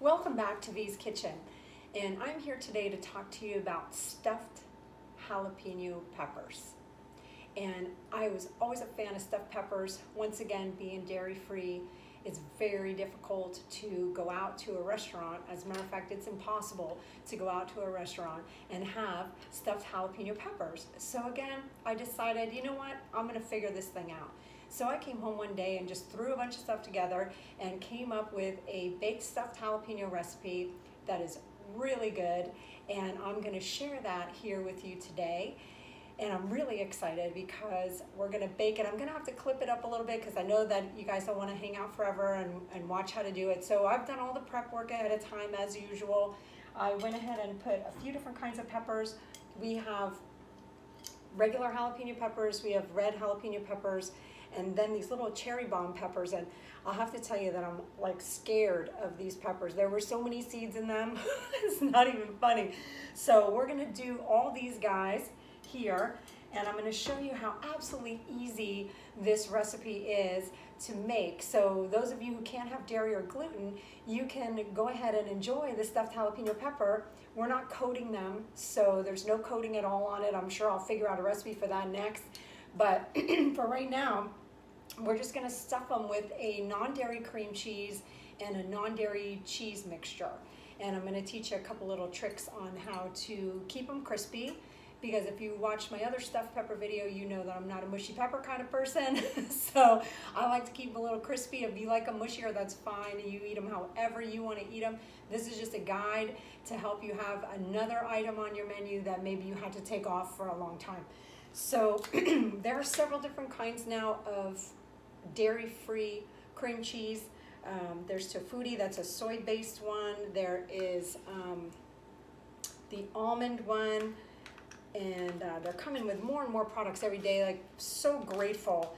Welcome back to V's Kitchen, and I'm here today to talk to you about stuffed jalapeno peppers. And I was always a fan of stuffed peppers. Once again, being dairy-free, it's very difficult to go out to a restaurant. As a matter of fact, it's impossible to go out to a restaurant and have stuffed jalapeno peppers. So again, I decided, you know what, I'm gonna figure this thing out. So I came home one day and just threw a bunch of stuff together and came up with a baked stuffed jalapeno recipe that is really good. And I'm gonna share that here with you today. And I'm really excited because we're gonna bake it. I'm gonna have to clip it up a little bit because I know that you guys don't wanna hang out forever and watch how to do it. So I've done all the prep work ahead of time as usual. I went ahead and put a few different kinds of peppers. We have regular jalapeno peppers, we have red jalapeno peppers, and then these little cherry bomb peppers. And I'll have to tell you that I'm like scared of these peppers. There were so many seeds in them, it's not even funny. So we're gonna do all these guys here, and I'm gonna show you how absolutely easy this recipe is to make. So those of you who can't have dairy or gluten, you can go ahead and enjoy the stuffed jalapeno pepper. We're not coating them, so there's no coating at all on it. I'm sure I'll figure out a recipe for that next. But for right now, we're just gonna stuff them with a non-dairy cream cheese and a non-dairy cheese mixture. And I'm gonna teach you a couple little tricks on how to keep them crispy, because if you watch my other stuffed pepper video, you know that I'm not a mushy pepper kind of person. So I like to keep them a little crispy. If you like them mushier, that's fine. You eat them however you wanna eat them. This is just a guide to help you have another item on your menu that maybe you had to take off for a long time. So there are several different kinds now of dairy-free cream cheese. There's Tofutti, that's a soy-based one. There is the almond one, and they're coming with more and more products every day. Like, so grateful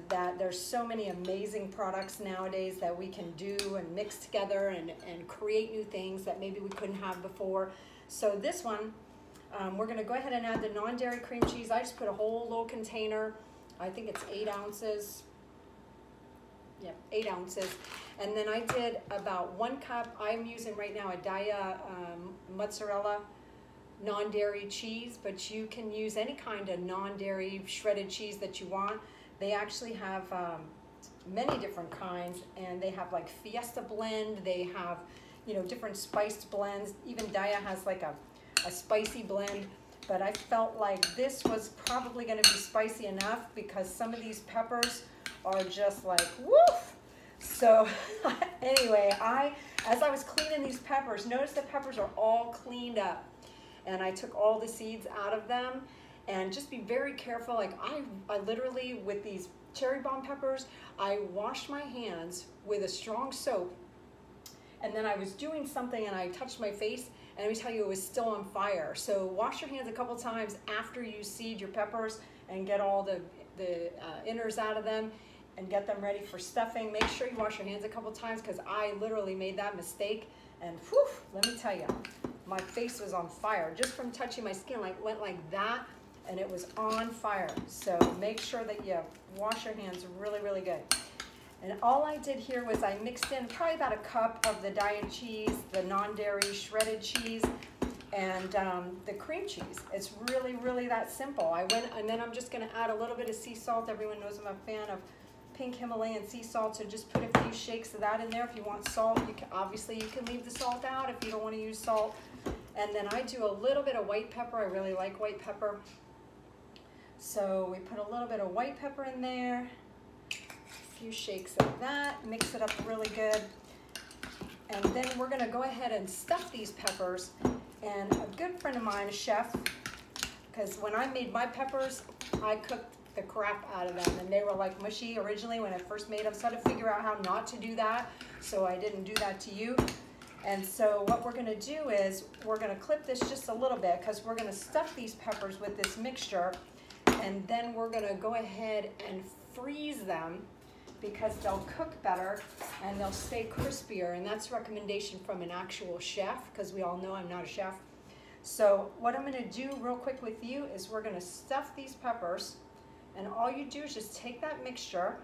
that there's so many amazing products nowadays that we can do and mix together and create new things that maybe we couldn't have before. So this one, we're gonna go ahead and add the non-dairy cream cheese. I just put a whole little container. I think it's 8 ounces. Yep, 8 ounces. And then I did about 1 cup. I'm using right now a Daiya mozzarella non-dairy cheese, but you can use any kind of non-dairy shredded cheese that you want. They actually have many different kinds, and they have like Fiesta blend. They have, you know, different spiced blends. Even Daiya has like a spicy blend, but I felt like this was probably going to be spicy enough because some of these peppers are just like woof. So anyway, as I was cleaning these peppers, notice the peppers are all cleaned up, and I took all the seeds out of them. And just be very careful. Like I literally, with these cherry bomb peppers, I washed my hands with a strong soap, and then I was doing something and I touched my face, and let me tell you, it was still on fire. So wash your hands a couple times after you seed your peppers and get all the inners out of them and get them ready for stuffing. Make sure you wash your hands a couple times, because I literally made that mistake, and whew, let me tell you, my face was on fire just from touching my skin. Like, went like that, and it was on fire. So make sure that you wash your hands really, really good. And all I did here was I mixed in probably about 1 cup of the Daiya cheese, the non-dairy shredded cheese, and the cream cheese. It's really, really that simple. And then I'm just gonna add a little bit of sea salt. Everyone knows I'm a fan of pink Himalayan sea salt, so just put a few shakes of that in there. If you want salt, obviously you can leave the salt out if you don't want to use salt. And then I do a little bit of white pepper. I really like white pepper. So we put a little bit of white pepper in there, a few shakes of that, mix it up really good. And then we're gonna go ahead and stuff these peppers. And a good friend of mine, a chef, because when I made my peppers, I cooked the crap out of them, and they were like mushy originally when I first made them, so I had to figure out how not to do that, so I didn't do that to you. And so what we're gonna do is we're gonna clip this just a little bit, because we're gonna stuff these peppers with this mixture, and then we're gonna go ahead and freeze them, because they'll cook better and they'll stay crispier. And that's a recommendation from an actual chef, because we all know I'm not a chef. So what I'm gonna do real quick with you is we're gonna stuff these peppers, and all you do is just take that mixture,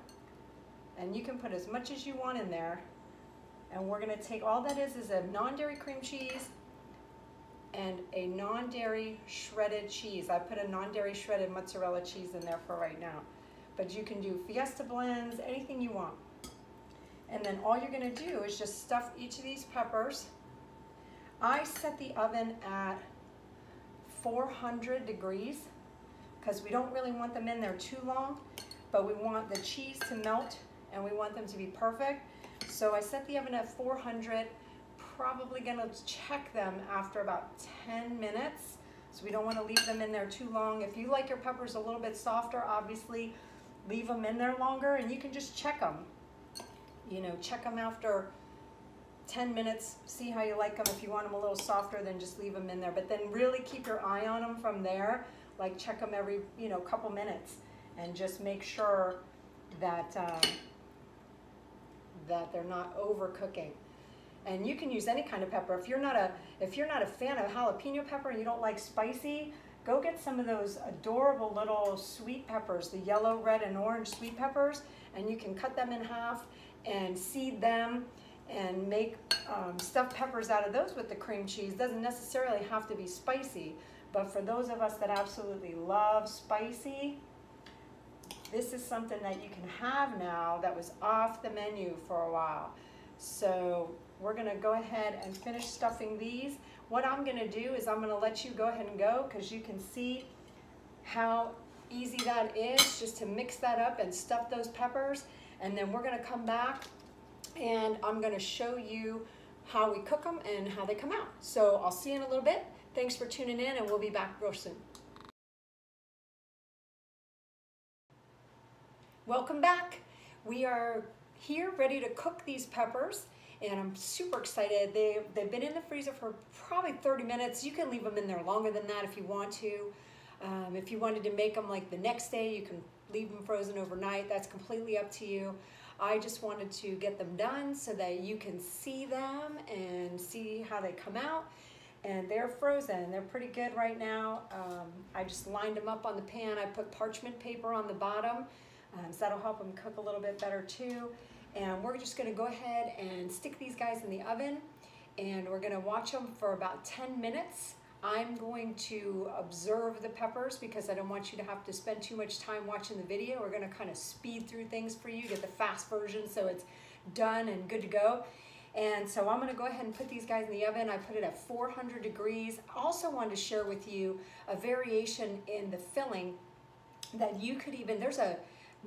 and you can put as much as you want in there, And we're gonna take, all that is a non-dairy cream cheese and a non-dairy shredded cheese. I put a non-dairy shredded mozzarella cheese in there for right now. But you can do Fiesta blends, anything you want. And then all you're gonna do is just stuff each of these peppers. I set the oven at 400 degrees because we don't really want them in there too long, but we want the cheese to melt and we want them to be perfect. So I set the oven at 400, probably gonna check them after about 10 minutes. So we don't wanna leave them in there too long. If you like your peppers a little bit softer, obviously leave them in there longer, and you can just check them. You know, check them after 10 minutes, see how you like them. If you want them a little softer, then just leave them in there. But then really keep your eye on them from there. Like check them every, couple minutes, and just make sure that that they're not overcooking. And you can use any kind of pepper. If you're not a fan of jalapeno pepper and you don't like spicy, go get some of those adorable little sweet peppers, the yellow, red, and orange sweet peppers, and you can cut them in half and seed them and make stuffed peppers out of those with the cream cheese. Doesn't necessarily have to be spicy, but for those of us that absolutely love spicy, this is something that you can have now that was off the menu for a while. So we're gonna go ahead and finish stuffing these. What I'm gonna do is I'm gonna let you go ahead and go, because you can see how easy that is, just to mix that up and stuff those peppers. And then we're gonna come back and I'm gonna show you how we cook them and how they come out. So I'll see you in a little bit. Thanks for tuning in, and we'll be back real soon. Welcome back. We are here ready to cook these peppers, and I'm super excited. They've been in the freezer for probably 30 minutes. You can leave them in there longer than that if you want to. If you wanted to make them like the next day, you can leave them frozen overnight. That's completely up to you. I just wanted to get them done so that you can see them and see how they come out. And they're frozen. They're pretty good right now. I just lined them up on the pan. I put parchment paper on the bottom, so that'll help them cook a little bit better too. And we're just gonna go ahead and stick these guys in the oven, and we're gonna watch them for about 10 minutes. I'm going to observe the peppers because I don't want you to have to spend too much time watching the video. We're gonna kind of speed through things for you, get the fast version so it's done and good to go. And so I'm gonna go ahead and put these guys in the oven. I put it at 400 degrees. I also wanted to share with you a variation in the filling that you could even, there's a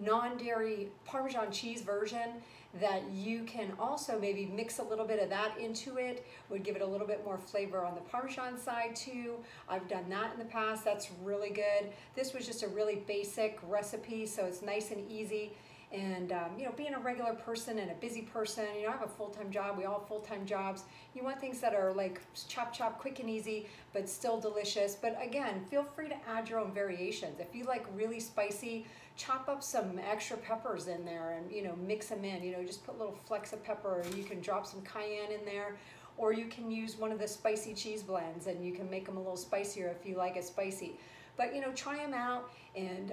non-dairy Parmesan cheese version that you can also maybe mix a little bit of that into it. Would give it a little bit more flavor on the Parmesan side too. I've done that in the past. That's really good. This was just a really basic recipe, so it's nice and easy. And being a regular person and a busy person, I have a full-time job. We all have full-time jobs. You want things that are like chop, quick and easy, but still delicious. But again, feel free to add your own variations. If you like really spicy, chop up some extra peppers in there and mix them in. Just put little flecks of pepper. You can drop some cayenne in there, or you can use one of the spicy cheese blends and you can make them a little spicier if you like it spicy. But try them out and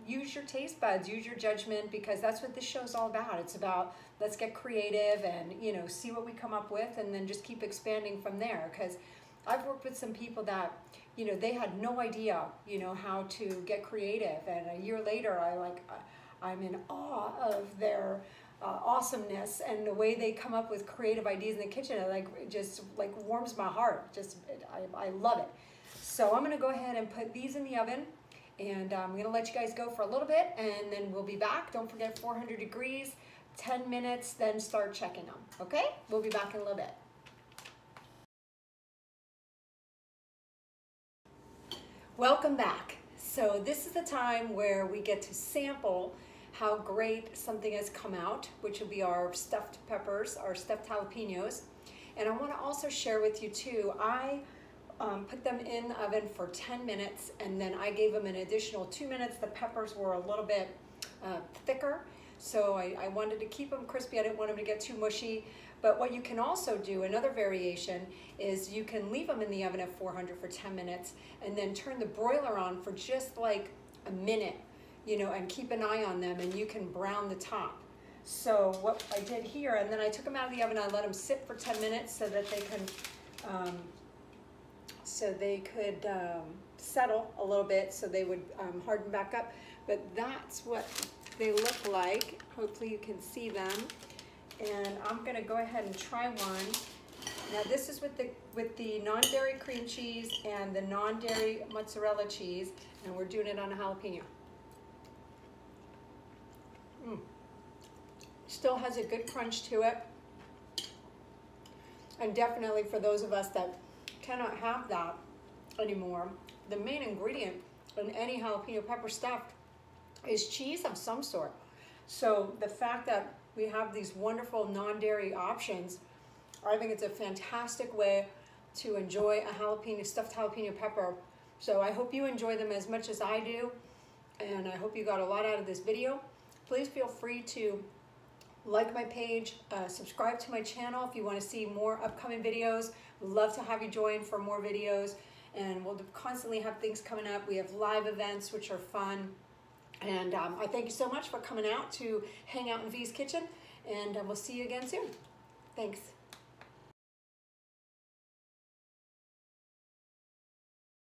use your taste buds, use your judgment, because that's what this show's all about. It's about, let's get creative and see what we come up with, and then just keep expanding from there. Because I've worked with some people that they had no idea how to get creative, and a year later I'm in awe of their awesomeness and the way they come up with creative ideas in the kitchen. It just warms my heart. I love it. So I'm gonna go ahead and put these in the oven, and I'm gonna let you guys go for a little bit, and then we'll be back. Don't forget 400 degrees, 10 minutes, then start checking them, okay? We'll be back in a little bit. Welcome back. So this is the time where we get to sample how great something has come out, which will be our stuffed peppers, our stuffed jalapenos. And I wanna also share with you too, I put them in the oven for 10 minutes, and then I gave them an additional 2 minutes. The peppers were a little bit thicker, so I wanted to keep them crispy. I didn't want them to get too mushy. But what you can also do, another variation, is you can leave them in the oven at 400 for 10 minutes and then turn the broiler on for just like a minute, and keep an eye on them, and you can brown the top. So what I did here, and then I took them out of the oven, I let them sit for 10 minutes so that they could settle a little bit, so they would harden back up. But that's what they look like. Hopefully you can see them. And I'm gonna go ahead and try one. Now this is with the non-dairy cream cheese and the non-dairy mozzarella cheese, and we're doing it on a jalapeno. Still has a good crunch to it. And definitely for those of us that cannot have that anymore, the main ingredient in any jalapeno pepper stuffed is cheese of some sort. So the fact that we have these wonderful non-dairy options, I think it's a fantastic way to enjoy a stuffed jalapeno pepper. So I hope you enjoy them as much as I do, and I hope you got a lot out of this video. Please feel free to like my page, subscribe to my channel if you want to see more upcoming videos. We'd love to have you join for more videos, and we'll constantly have things coming up. We have live events which are fun, and I thank you so much for coming out to hang out in V's Kitchen, and we'll see you again soon. Thanks.